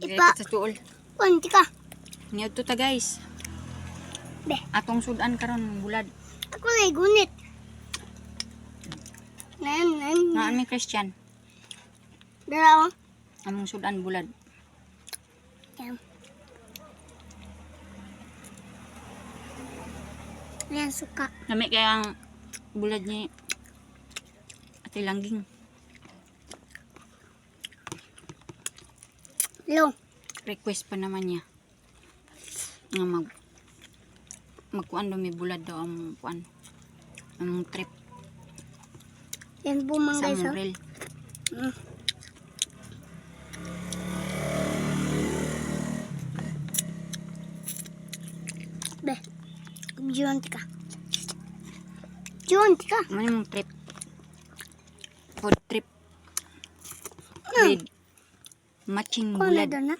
Ipa. Sa tuol. Kunti ka. Niyod to ta guys. Be. Atong sudan karon bulad. Ako na gunit. Nan. Naan mi Christian. Dalawa. Among sudan bulad. Yan suka. Nami kaya ang bulad ni Ate Langging. Long. Request pa naman niya. Nga magkuan daw may bulad daw ang kuan. Ang trip Yan bumang sa guys. Morel. Be. Junti ka. Junti ka. Ano yung trip? Food trip. With matching Kung ano bulad. doon na.